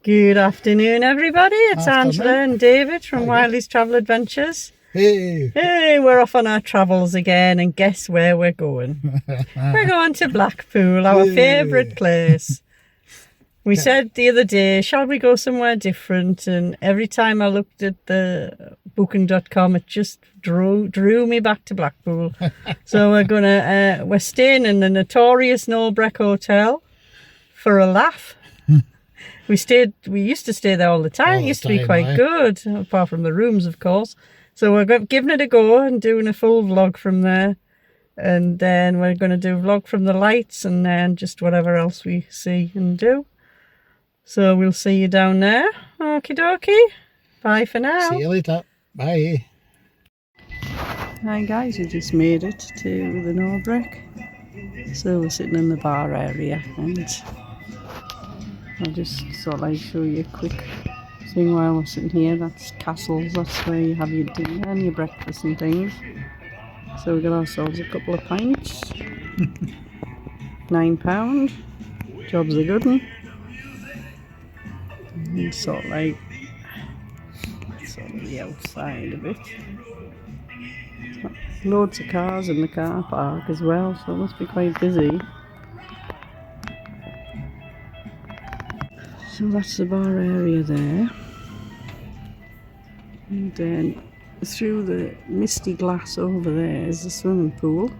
Good afternoon, everybody. It's Angela and David from Wyllie's Travel Adventures. Hey! Hey, we're off on our travels again, and guess where we're going? We're going to Blackpool, our favourite place. We said the other day, shall we go somewhere different? And every time I looked at the booking.com, it just drew me back to Blackpool. So we're staying in the notorious Norbreck Hotel for a laugh. We used to stay there all the time. It used to be quite good, apart from the rooms, of course. So we're giving it a go and doing a full vlog from there. And then we're going to do a vlog from the lights and then just whatever else we see and do. So we'll see you down there. Okie dokie. Bye for now. See you later. Bye. Hi guys, we just made it to the Norbreck. So we're sitting in the bar area and I'll just sort of like show you a quick thing while we're sitting here. That's castles, that's where you have your dinner and your breakfast and things. So we got ourselves a couple of pints. £9. Job's a good one. And sort of like the outside of it. Loads of cars in the car park as well, so it must be quite busy. So that's the bar area there. And then through the misty glass over there is the swimming pool,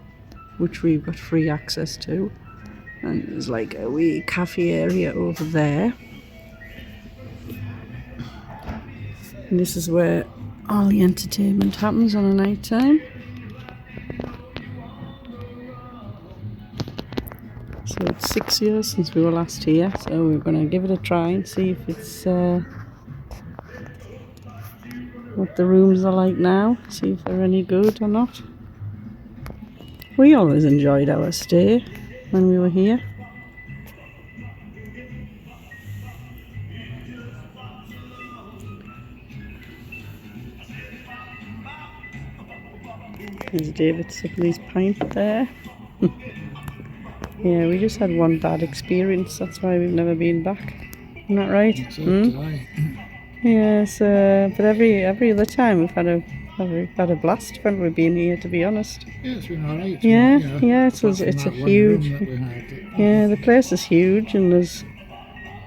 which we've got free access to. And there's like a wee cafe area over there. And this is where all the entertainment happens on a night time. So it's 6 years since we were last here, so we're going to give it a try and see if it's what the rooms are like now, see if they're any good or not. We always enjoyed our stay when we were here. There's David sipping his pint there. Yeah, we just had one bad experience, that's why we've never been back. Isn't that right? Yes, but every other time we've had a blast when we've been here, to be honest. Yeah, it's been alright. Yeah, it's a huge. Yeah, the place is huge, and there's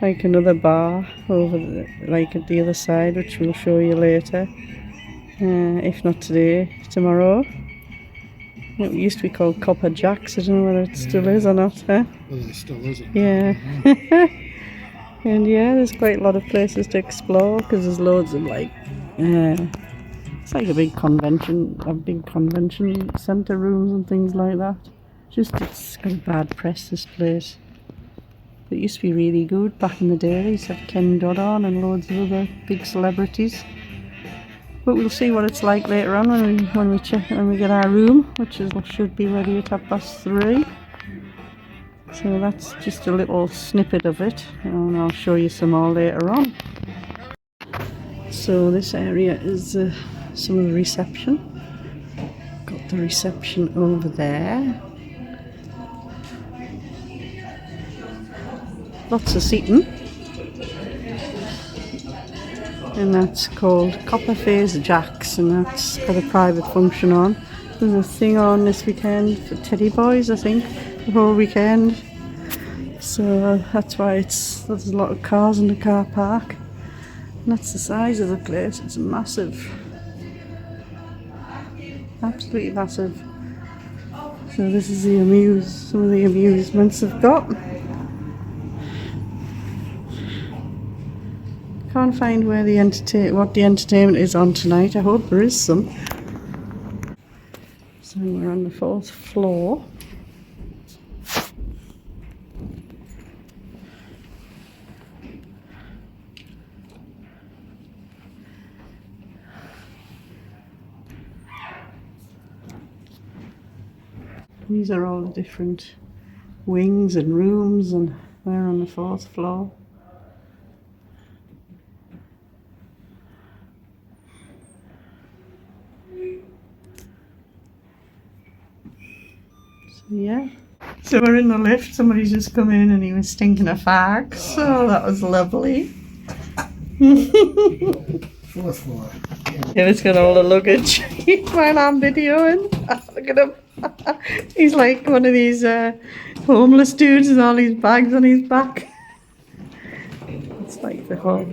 like another bar over at the other side, which we'll show you later. If not today, tomorrow. It used to be called Copper Jacks. I don't know whether it still is or not, huh? Well, it still is. Yeah. And yeah, there's quite a lot of places to explore because there's loads of it's like a big convention centre rooms and things like that. It's got a bad press, this place. It used to be really good back in the day. They used to have Ken Dodd on and loads of other big celebrities. But we'll see what it's like later on when we get our room, which should be ready at 3:30. So that's just a little snippet of it, and I'll show you some more later on. So this area is some of the reception. Got the reception over there. Lots of seating. And that's called Copper Jacks, and that's got a private function on. There's a thing on this weekend for Teddy Boys, I think, the whole weekend. So that's why there's a lot of cars in the car park. And that's the size of the place. It's massive. Absolutely massive. So this is some of the amusements they've got. Can't find where what the entertainment is on tonight. I hope there is some. So we're on the 4th floor. These are all the different wings and rooms, and we're on the 4th floor. Yeah. So we're in the lift. Somebody's just come in and he was stinking of fags. So that was lovely. Fourth floor. David's got all the luggage while I'm videoing. Look at him. He's like one of these homeless dudes with all his bags on his back. It's like the whole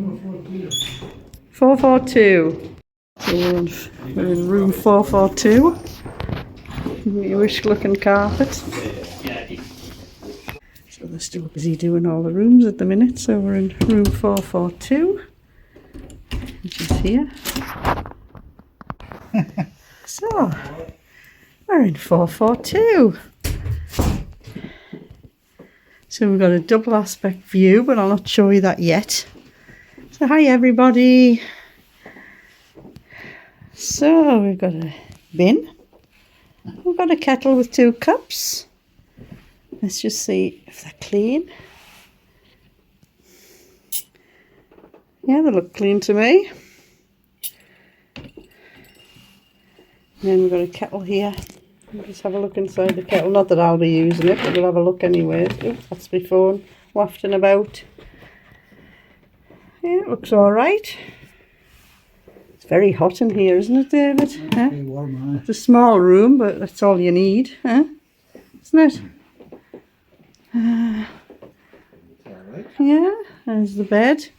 442. So we're in room 442. Newish looking carpet. So they're still busy doing all the rooms at the minute. So we're in room 442, which is here. So we're in 442. So we've got a double aspect view, but I'll not show you that yet. So hi everybody. So we've got a bin. We've got a kettle with 2 cups. Let's just see if they're clean. Yeah, they look clean to me. And then we've got a kettle here. We'll just have a look inside the kettle. Not that I'll be using it, but we'll have a look anyway. Oops, that's my phone wafting about. Yeah, it looks alright. It's very hot in here, isn't it, David? Huh? Warm, It's a small room, but that's all you need, huh? Isn't it? Yeah, there's the bed.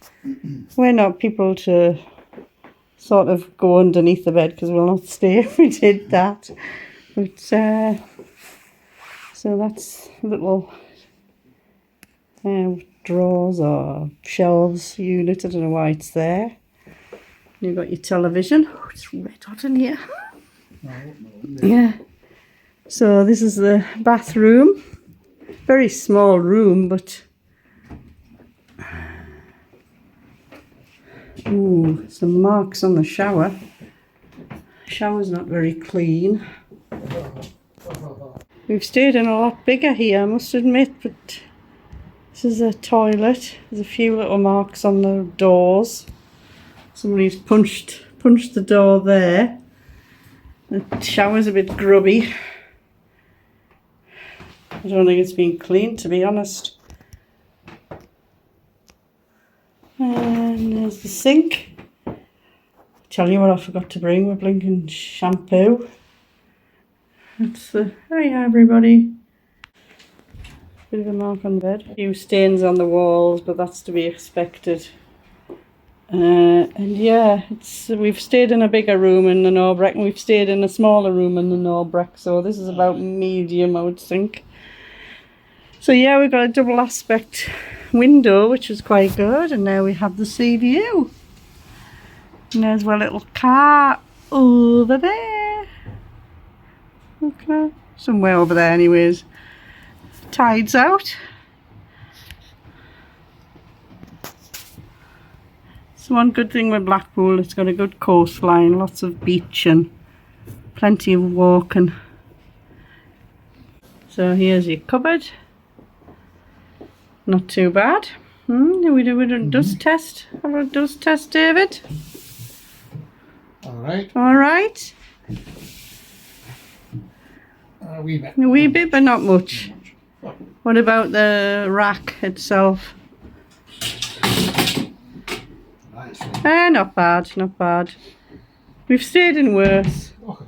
We're not people to sort of go underneath the bed because we'll not stay if we did that. But so that's a little drawers or shelves unit. I don't know why it's there. You've got your television. Oh, it's red hot in here. Yeah. So this is the bathroom. Very small room, but ooh, some marks on the shower. Shower's not very clean. We've stayed in a lot bigger here, I must admit, but this is a toilet. There's a few little marks on the doors. Somebody's punched the door there. The shower's a bit grubby. I don't think it's been cleaned, to be honest. And there's the sink. Tell you what I forgot to bring, we're blinking shampoo. That's the, hi everybody. Bit of a mark on the bed. A few stains on the walls, but that's to be expected. And yeah, we've stayed in a bigger room in the Norbreck, and we've stayed in a smaller room in the Norbreck, so this is about medium, I would think. So yeah, we've got a double aspect window, which is quite good, and now we have the sea view. And there's our little car over there. Okay, somewhere over there anyways. Tide's out. So one good thing with Blackpool, it's got a good coastline, lots of beach and plenty of walking. So here's your cupboard. Not too bad. We do a dust test. Have a dust test, David. Alright. Alright. A wee bit. A wee bit, but not much. What about the rack itself? Not bad, not bad. We've stayed in worse. Okay.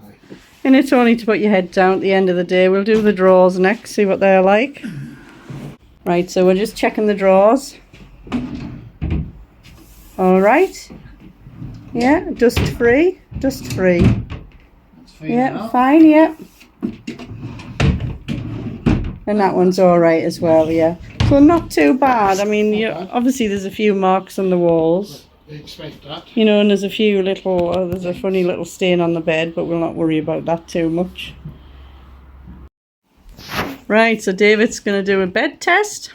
And it's only to put your head down at the end of the day. We'll do the drawers next, see what they're like. Right, so we're just checking the drawers. Alright. Yeah, dust free. Dust free. That's fine Yeah, now. fine, yeah. And that one's alright as well, yeah. So not too bad. I mean, obviously there's a few marks on the walls. They expect that. You know, and there's a few little, there's a funny little stain on the bed, but we'll not worry about that too much. Right, so David's going to do a bed test.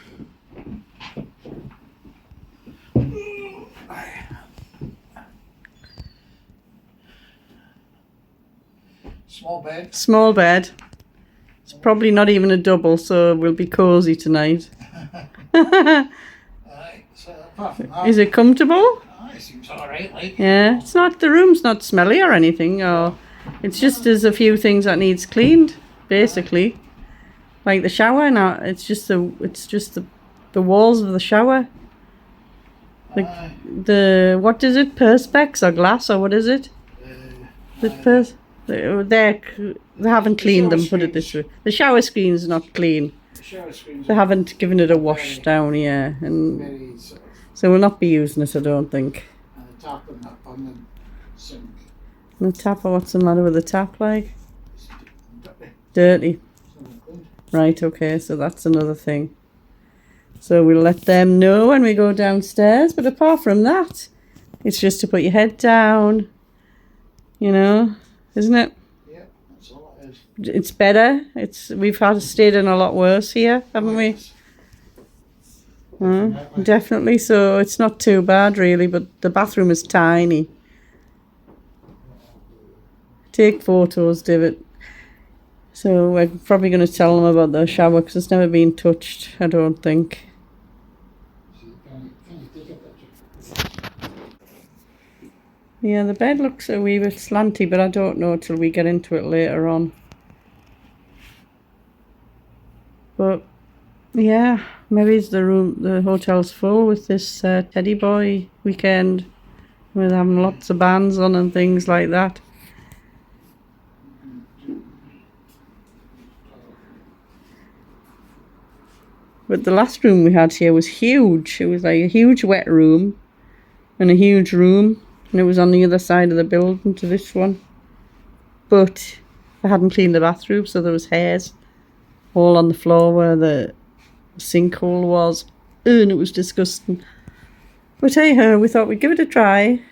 Small bed. Small bed. It's probably not even a double, so we'll be cosy tonight. Alright, so apart from that, Is it comfortable? it seems alright, like. Yeah, it's not, the room's not smelly or anything, or it's just there's a few things that needs cleaned, basically. Like the shower now, it's just the walls of the shower. The what is it? Perspex or glass or what is it? The they haven't cleaned them. Put it this way: the shower screen's not clean. The shower screens They haven't given it a wash down here, and very sort of, so we'll not be using it. I don't think. and the tap on the sink. The tap, or what's the matter with the tap? Like It's dirty. It's not clean. Right. Okay. So that's another thing. So we'll let them know when we go downstairs. But apart from that, it's just to put your head down. You know, isn't it? Yeah, that's all it is. It's better. We've stayed in a lot worse here, haven't we? Definitely. So it's not too bad really, but the bathroom is tiny. Take photos, David. So we're probably going to tell them about the shower because it's never been touched, I don't think. Can you take a picture? Yeah, the bed looks a wee bit slanty, but I don't know till we get into it later on. But yeah, maybe it's the hotel's full with this teddy boy weekend. We're having lots of bands on and things like that. But the last room we had here was huge. It was like a huge wet room and a huge room, and it was on the other side of the building to this one. But I hadn't cleaned the bathroom, so there was hairs all on the floor where the sinkhole was, and it was disgusting. But hey ho, we thought we'd give it a try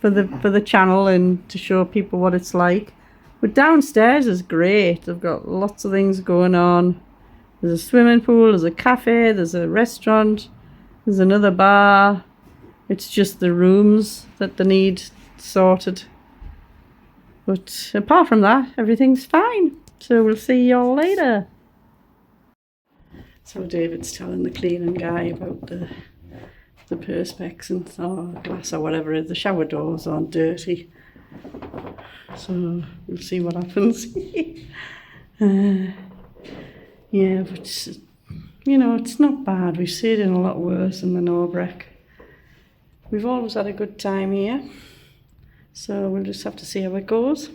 for the channel and to show people what it's like. But downstairs is great. They've got lots of things going on. There's a swimming pool, there's a cafe, there's a restaurant, there's another bar. It's just the rooms that they need sorted. But apart from that, everything's fine. So we'll see you all later. So David's telling the cleaning guy about the perspex and glass or whatever it is. The shower doors aren't dirty. So we'll see what happens. Yeah, but you know, it's not bad. We've stayed in a lot worse in the Norbreck. We've always had a good time here. So we'll just have to see how it goes.